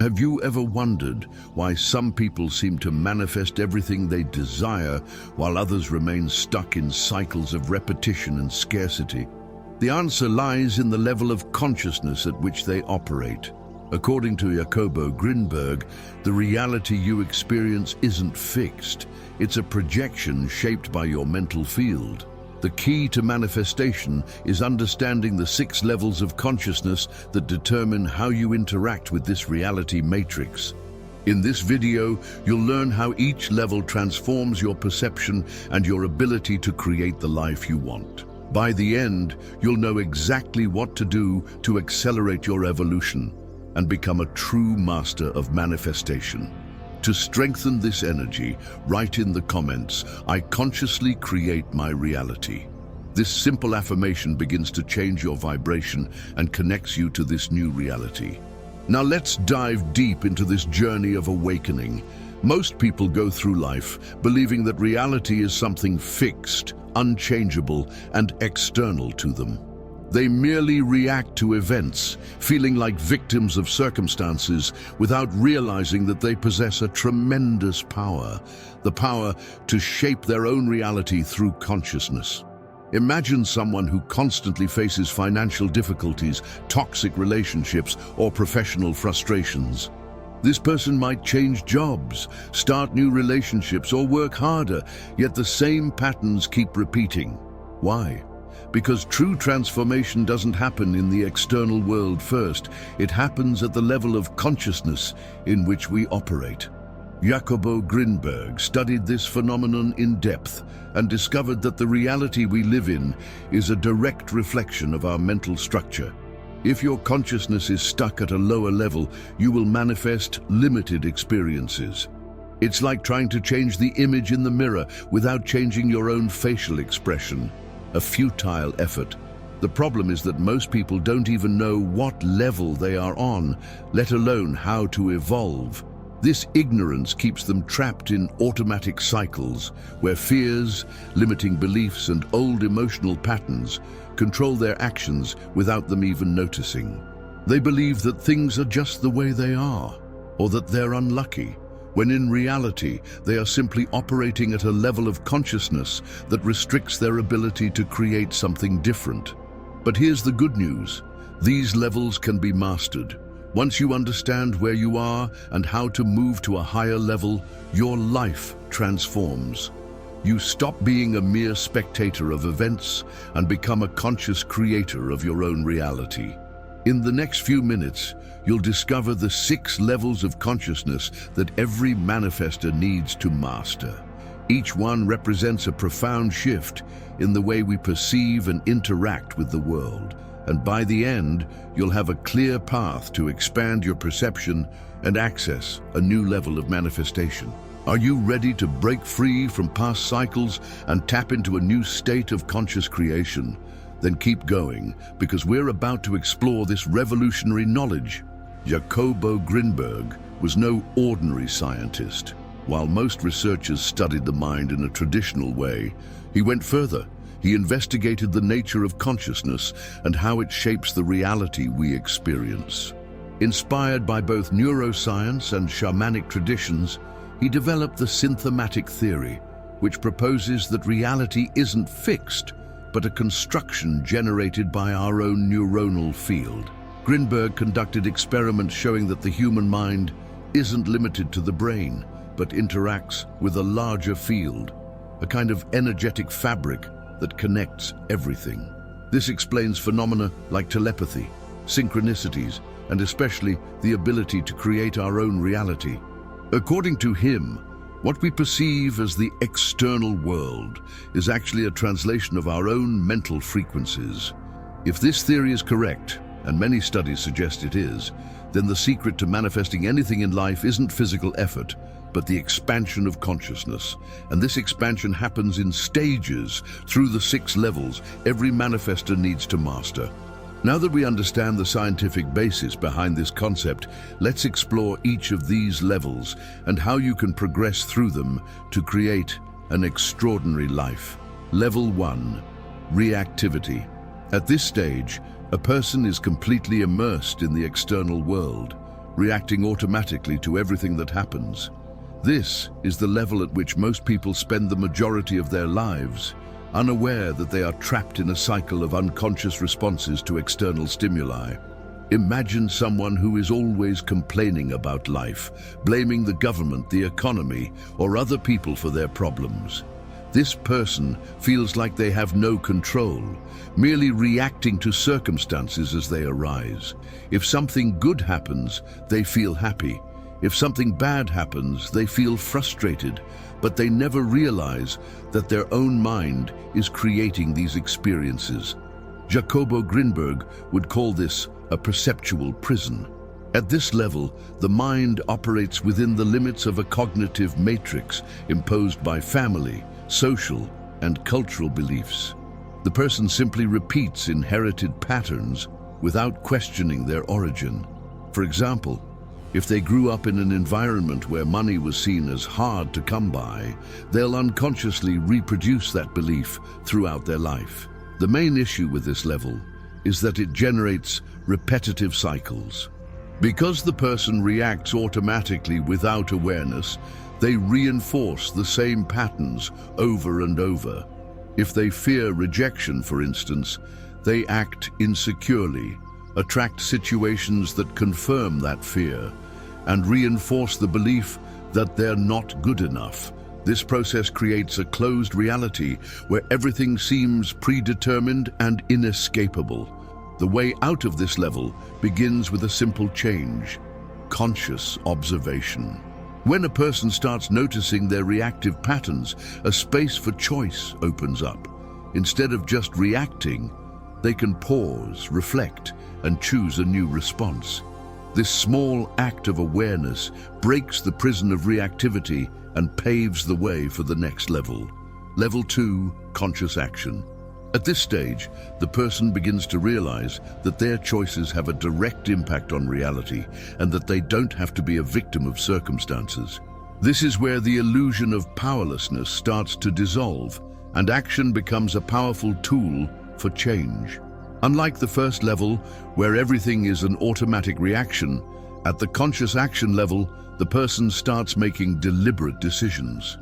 Have you ever wondered why some people seem to manifest everything they desire while others remain stuck in cycles of repetition and scarcity? The answer lies in the level of consciousness at which they operate. According to Jacobo Grinberg, the reality you experience isn't fixed. It's a projection shaped by your mental field. The key to manifestation is understanding the 6 levels of consciousness that determine how you interact with this reality matrix. In this video, you'll learn how each level transforms your perception and your ability to create the life you want. By the end, you'll know exactly what to do to accelerate your evolution and become a true master of manifestation. To strengthen this energy, write in the comments, "I consciously create my reality." This simple affirmation begins to change your vibration and connects you to this new reality. Now let's dive deep into this journey of awakening. Most people go through life believing that reality is something fixed, unchangeable, and external to them. They merely react to events, feeling like victims of circumstances without realizing that they possess a tremendous power, the power to shape their own reality through consciousness. Imagine someone who constantly faces financial difficulties, toxic relationships, or professional frustrations. This person might change jobs, start new relationships, or work harder, yet the same patterns keep repeating. Why? Because true transformation doesn't happen in the external world first. It happens at the level of consciousness in which we operate. Jacobo Grinberg studied this phenomenon in depth and discovered that the reality we live in is a direct reflection of our mental structure. If your consciousness is stuck at a lower level, you will manifest limited experiences. It's like trying to change the image in the mirror without changing your own facial expression. A futile effort. The problem is that most people don't even know what level they are on, let alone how to evolve. This ignorance keeps them trapped in automatic cycles where fears, limiting beliefs, and old emotional patterns control their actions without them even noticing. They believe that things are just the way they are, or that they're unlucky, when in reality they are simply operating at a level of consciousness that restricts their ability to create something different. But here's the good news. These levels can be mastered. Once you understand where you are and how to move to a higher level, your life transforms. You stop being a mere spectator of events and become a conscious creator of your own reality. In the next few minutes, you'll discover the 6 levels of consciousness that every manifestor needs to master. Each one represents a profound shift in the way we perceive and interact with the world. And by the end, you'll have a clear path to expand your perception and access a new level of manifestation. Are you ready to break free from past cycles and tap into a new state of conscious creation? Then keep going, because we're about to explore this revolutionary knowledge. Jacobo Grinberg was no ordinary scientist. While most researchers studied the mind in a traditional way, he went further. He investigated the nature of consciousness and how it shapes the reality we experience. Inspired by both neuroscience and shamanic traditions, he developed the synthematic theory, which proposes that reality isn't fixed, but a construction generated by our own neuronal field. Grinberg conducted experiments showing that the human mind isn't limited to the brain, but interacts with a larger field, a kind of energetic fabric that connects everything. This explains phenomena like telepathy, synchronicities, and especially the ability to create our own reality. According to him, what we perceive as the external world is actually a translation of our own mental frequencies. If this theory is correct, and many studies suggest it is, then the secret to manifesting anything in life isn't physical effort, but the expansion of consciousness. And this expansion happens in stages through the 6 levels every manifestor needs to master. Now that we understand the scientific basis behind this concept, let's explore each of these levels and how you can progress through them to create an extraordinary life. Level 1, reactivity. At this stage, a person is completely immersed in the external world. reacting automatically to everything that happens. This is the level at which most people spend the majority of their lives, unaware that they are trapped in a cycle of unconscious responses to external stimuli. Imagine someone who is always complaining about life, blaming the government, the economy, or other people for their problems. This person feels like they have no control, merely reacting to circumstances as they arise. If something good happens, they feel happy. If something bad happens, they feel frustrated, but they never realize that their own mind is creating these experiences. Jacobo Grinberg would call this a perceptual prison. At this level, the mind operates within the limits of a cognitive matrix imposed by family, social, and cultural beliefs. The person simply repeats inherited patterns without questioning their origin. For example, if they grew up in an environment where money was seen as hard to come by, they'll unconsciously reproduce that belief throughout their life. The main issue with this level is that it generates repetitive cycles. Because the person reacts automatically without awareness, they reinforce the same patterns over and over. If they fear rejection, for instance, they act insecurely, attract situations that confirm that fear, and reinforce the belief that they're not good enough. This process creates a closed reality where everything seems predetermined and inescapable. The way out of this level begins with a simple change: conscious observation. When a person starts noticing their reactive patterns, a space for choice opens up. Instead of just reacting, they can pause, reflect, and choose a new response. This small act of awareness breaks the prison of reactivity and paves the way for the next level. Level 2, conscious action. At this stage, the person begins to realize that their choices have a direct impact on reality and that they don't have to be a victim of circumstances. This is where the illusion of powerlessness starts to dissolve and action becomes a powerful tool for change. Unlike the first level, where everything is an automatic reaction, at the conscious action level, the person starts making deliberate decisions.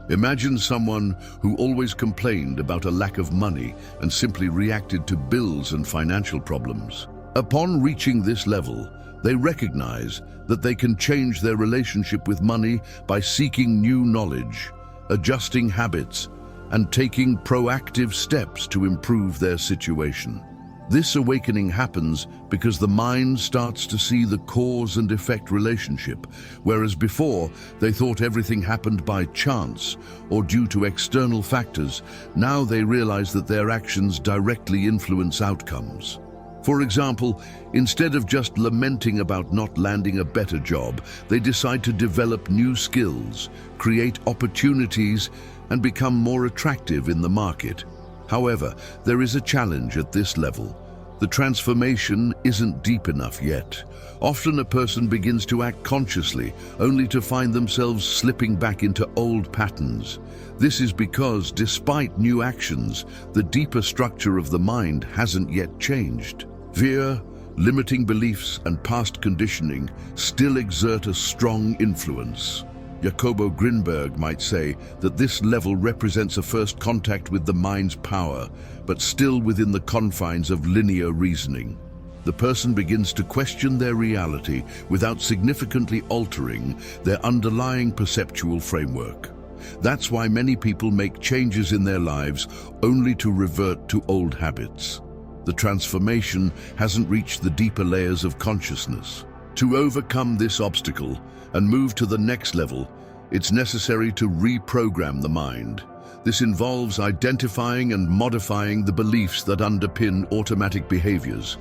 Imagine someone who always complained about a lack of money and simply reacted to bills and financial problems. Upon reaching this level, they recognize that they can change their relationship with money by seeking new knowledge, adjusting habits, and taking proactive steps to improve their situation. This awakening happens because the mind starts to see the cause and effect relationship, whereas before they thought everything happened by chance or due to external factors. Now they realize that their actions directly influence outcomes. For example, instead of just lamenting about not landing a better job, they decide to develop new skills, create opportunities, and become more attractive in the market. However, there is a challenge at this level. The transformation isn't deep enough yet. Often a person begins to act consciously, only to find themselves slipping back into old patterns. This is because, despite new actions, the deeper structure of the mind hasn't yet changed. Fear, limiting beliefs, and past conditioning still exert a strong influence. Jacobo Grinberg might say that this level represents a first contact with the mind's power, but still within the confines of linear reasoning. The person begins to question their reality without significantly altering their underlying perceptual framework. That's why many people make changes in their lives only to revert to old habits. The transformation hasn't reached the deeper layers of consciousness. To overcome this obstacle and move to the next level, it's necessary to reprogram the mind. This involves identifying and modifying the beliefs that underpin automatic behaviors.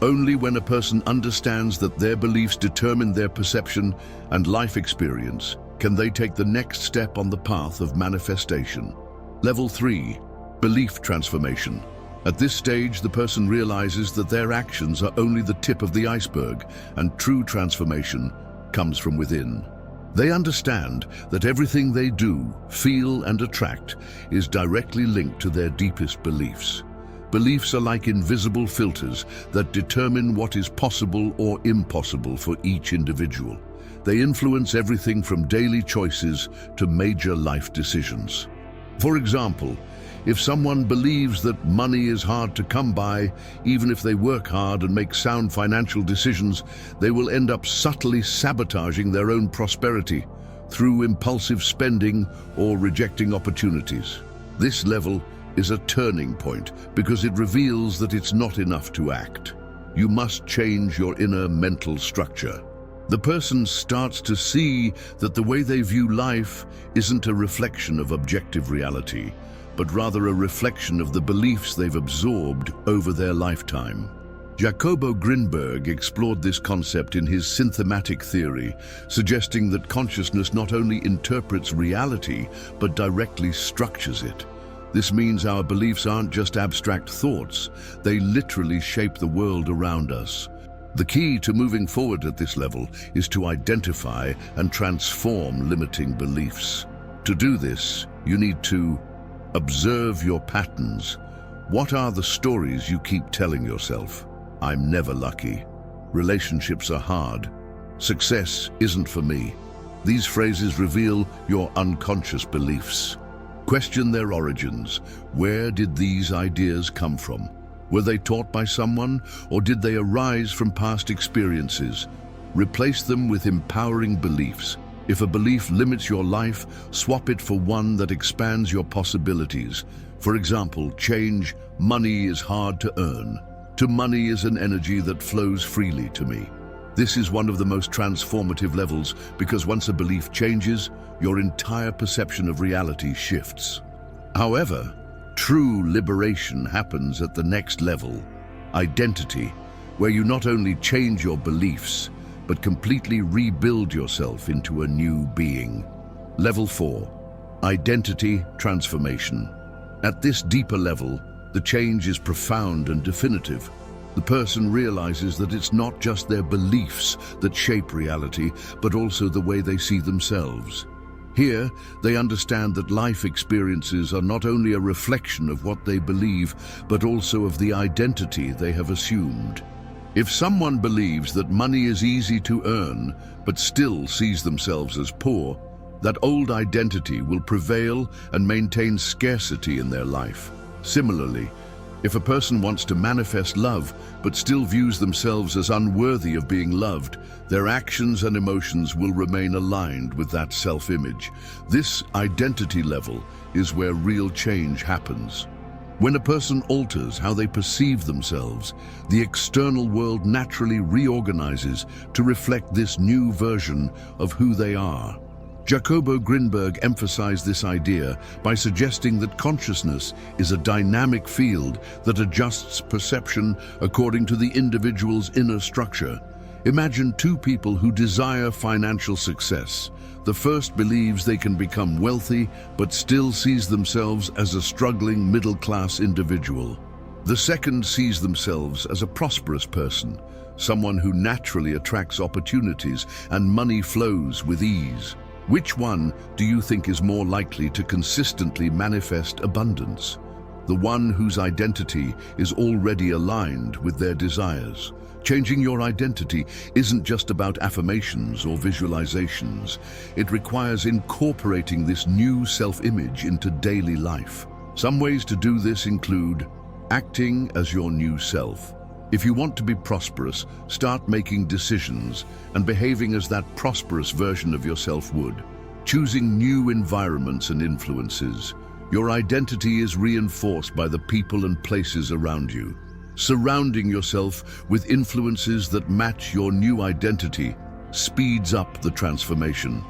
Only when a person understands that their beliefs determine their perception and life experience can they take the next step on the path of manifestation. Level 3, belief transformation. At this stage, the person realizes that their actions are only the tip of the iceberg, and true transformation comes from within. They understand that everything they do, feel, and attract is directly linked to their deepest beliefs. Beliefs are like invisible filters that determine what is possible or impossible for each individual. They influence everything from daily choices to major life decisions. For example, if someone believes that money is hard to come by, even if they work hard and make sound financial decisions, they will end up subtly sabotaging their own prosperity through impulsive spending or rejecting opportunities. This level is a turning point because it reveals that it's not enough to act. You must change your inner mental structure. The person starts to see that the way they view life isn't a reflection of objective reality, but rather a reflection of the beliefs they've absorbed over their lifetime. Jacobo Grinberg explored this concept in his synthematic theory, suggesting that consciousness not only interprets reality, but directly structures it. This means our beliefs aren't just abstract thoughts, they literally shape the world around us. The key to moving forward at this level is to identify and transform limiting beliefs. To do this, you need to observe your patterns. What are the stories you keep telling yourself? I'm never lucky. Relationships are hard. Success isn't for me. These phrases reveal your unconscious beliefs. Question their origins. Where did these ideas come from? Were they taught by someone, or did they arise from past experiences? Replace them with empowering beliefs. If a belief limits your life, swap it for one that expands your possibilities. For example, change "money is hard to earn" to "money is an energy that flows freely to me." This is one of the most transformative levels because once a belief changes, your entire perception of reality shifts. However, true liberation happens at the next level, identity, where you not only change your beliefs, but completely rebuild yourself into a new being. Level 4, identity transformation. At this deeper level, the change is profound and definitive. The person realizes that it's not just their beliefs that shape reality, but also the way they see themselves. Here, they understand that life experiences are not only a reflection of what they believe, but also of the identity they have assumed. If someone believes that money is easy to earn, but still sees themselves as poor, that old identity will prevail and maintain scarcity in their life. Similarly, if a person wants to manifest love, but still views themselves as unworthy of being loved, their actions and emotions will remain aligned with that self-image. This identity level is where real change happens. When a person alters how they perceive themselves, the external world naturally reorganizes to reflect this new version of who they are. Jacobo Grinberg emphasized this idea by suggesting that consciousness is a dynamic field that adjusts perception according to the individual's inner structure. Imagine two people who desire financial success. The first believes they can become wealthy, but still sees themselves as a struggling middle-class individual. The second sees themselves as a prosperous person, someone who naturally attracts opportunities and money flows with ease. Which one do you think is more likely to consistently manifest abundance? The one whose identity is already aligned with their desires. Changing your identity isn't just about affirmations or visualizations. It requires incorporating this new self-image into daily life. Some ways to do this include acting as your new self. If you want to be prosperous, start making decisions and behaving as that prosperous version of yourself would. Choosing new environments and influences. Your identity is reinforced by the people and places around you. Surrounding yourself with influences that match your new identity speeds up the transformation.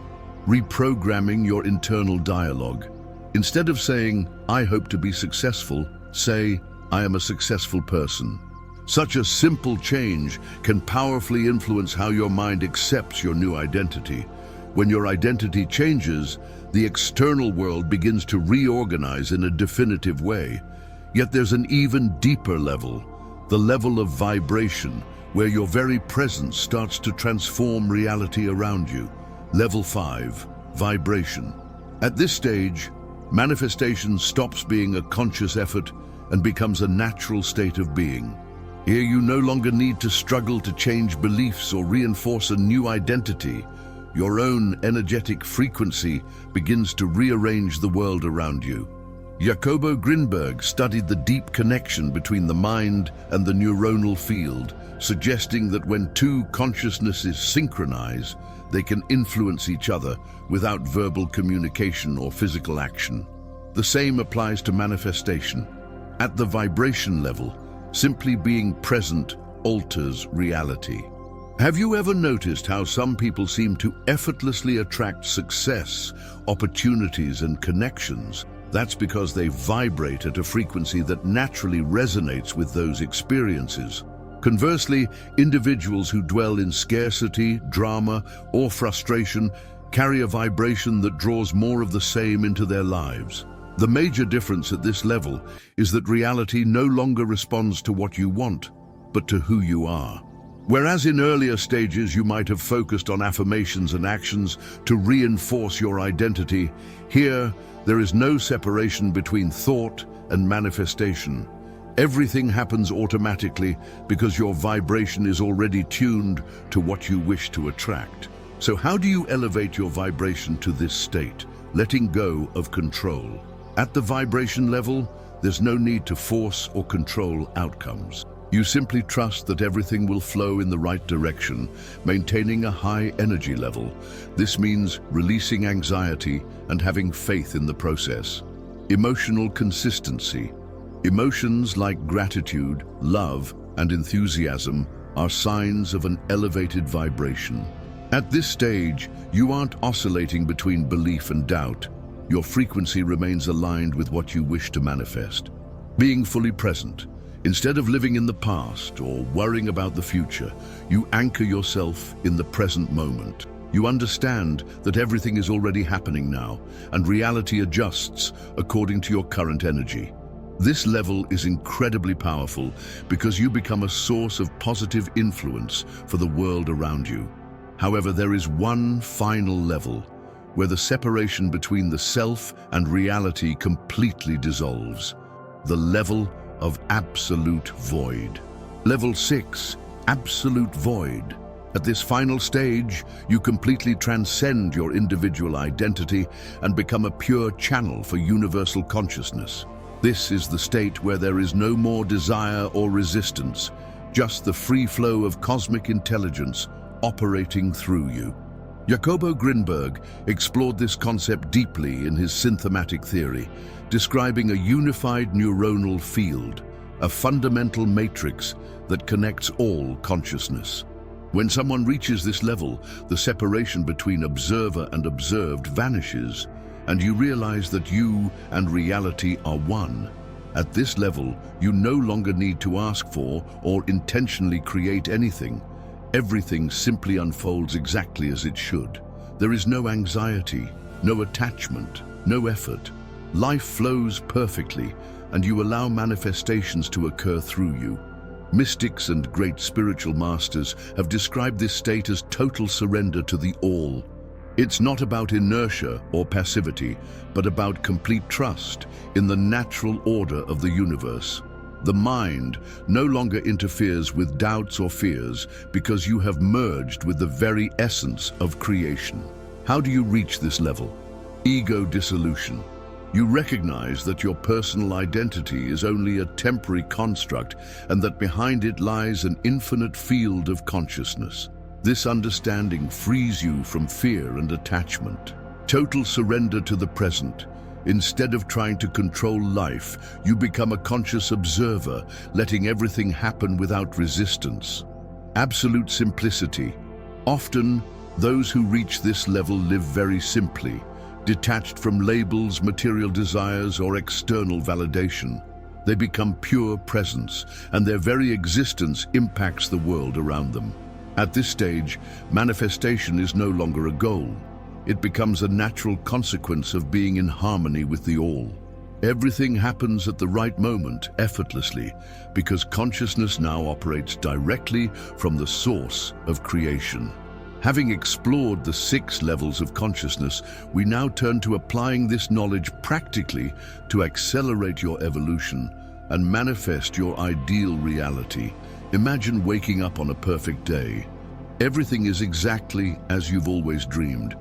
Reprogramming your internal dialogue. Instead of saying, "I hope to be successful," say, "I am a successful person." Such a simple change can powerfully influence how your mind accepts your new identity. When your identity changes, the external world begins to reorganize in a definitive way. Yet there's an even deeper level, the level of vibration, where your very presence starts to transform reality around you. Level 5, vibration. At this stage, manifestation stops being a conscious effort and becomes a natural state of being. Here you no longer need to struggle to change beliefs or reinforce a new identity. Your own energetic frequency begins to rearrange the world around you. Jacobo Grinberg studied the deep connection between the mind and the neuronal field, suggesting that when two consciousnesses synchronize, they can influence each other without verbal communication or physical action. The same applies to manifestation. At the vibration level, simply being present alters reality. Have you ever noticed how some people seem to effortlessly attract success, opportunities, and connections? That's because they vibrate at a frequency that naturally resonates with those experiences. Conversely, individuals who dwell in scarcity, drama, or frustration carry a vibration that draws more of the same into their lives. The major difference at this level is that reality no longer responds to what you want, but to who you are. Whereas in earlier stages you might have focused on affirmations and actions to reinforce your identity, here there is no separation between thought and manifestation. Everything happens automatically because your vibration is already tuned to what you wish to attract. So how do you elevate your vibration to this state, letting go of control? At the vibration level, there's no need to force or control outcomes. You simply trust that everything will flow in the right direction, maintaining a high energy level. This means releasing anxiety and having faith in the process. Emotional consistency. Emotions like gratitude, love, and enthusiasm are signs of an elevated vibration. At this stage, you aren't oscillating between belief and doubt. Your frequency remains aligned with what you wish to manifest. Being fully present. Instead of living in the past or worrying about the future, you anchor yourself in the present moment. You understand that everything is already happening now, and reality adjusts according to your current energy. This level is incredibly powerful because you become a source of positive influence for the world around you. However, there is one final level where the separation between the self and reality completely dissolves. The level of absolute void. Level 6, absolute void. At this final stage, you completely transcend your individual identity and become a pure channel for universal consciousness. This is the state where there is no more desire or resistance, just the free flow of cosmic intelligence operating through you. Jacobo Grinberg explored this concept deeply in his synthematic theory, describing a unified neuronal field, a fundamental matrix that connects all consciousness. When someone reaches this level, the separation between observer and observed vanishes, and you realize that you and reality are one. At this level, you no longer need to ask for or intentionally create anything. Everything simply unfolds exactly as it should. There is no anxiety, no attachment, no effort. Life flows perfectly, and you allow manifestations to occur through you. Mystics and great spiritual masters have described this state as total surrender to the all. It's not about inertia or passivity, but about complete trust in the natural order of the universe. The mind no longer interferes with doubts or fears because you have merged with the very essence of creation. How do you reach this level? Ego dissolution. You recognize that your personal identity is only a temporary construct and that behind it lies an infinite field of consciousness. This understanding frees you from fear and attachment. Total surrender to the present. Instead of trying to control life, you become a conscious observer, letting everything happen without resistance. Absolute simplicity. Often, those who reach this level live very simply, detached from labels, material desires, or external validation. They become pure presence, and their very existence impacts the world around them. At this stage, manifestation is no longer a goal. It becomes a natural consequence of being in harmony with the all. Everything happens at the right moment, effortlessly, because consciousness now operates directly from the source of creation. Having explored the 6 levels of consciousness, we now turn to applying this knowledge practically to accelerate your evolution and manifest your ideal reality. Imagine waking up on a perfect day. Everything is exactly as you've always dreamed.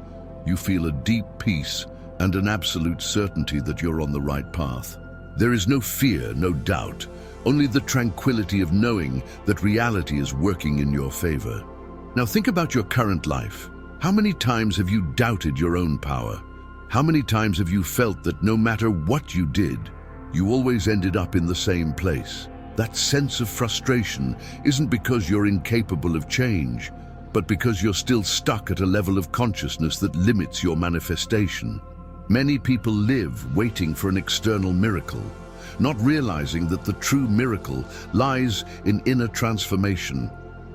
You feel a deep peace and an absolute certainty that you're on the right path. There is no fear, no doubt, only the tranquility of knowing that reality is working in your favor. Now think about your current life. How many times have you doubted your own power? How many times have you felt that no matter what you did, you always ended up in the same place? That sense of frustration isn't because you're incapable of change, but because you're still stuck at a level of consciousness that limits your manifestation. Many people live waiting for an external miracle, not realizing that the true miracle lies in inner transformation.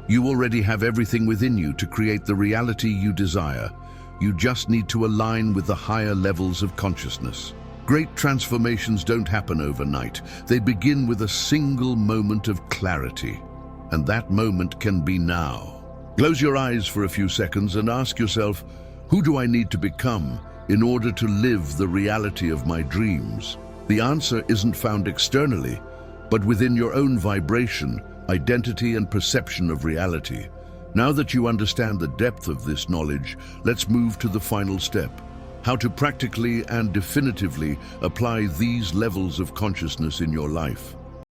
You already have everything within you to create the reality you desire. You just need to align with the higher levels of consciousness. Great transformations don't happen overnight. They begin with a single moment of clarity. And that moment can be now. Close your eyes for a few seconds and ask yourself, who do I need to become in order to live the reality of my dreams? The answer isn't found externally, but within your own vibration, identity, and perception of reality. Now that you understand the depth of this knowledge, let's move to the final step: how to practically and definitively apply these levels of consciousness in your life.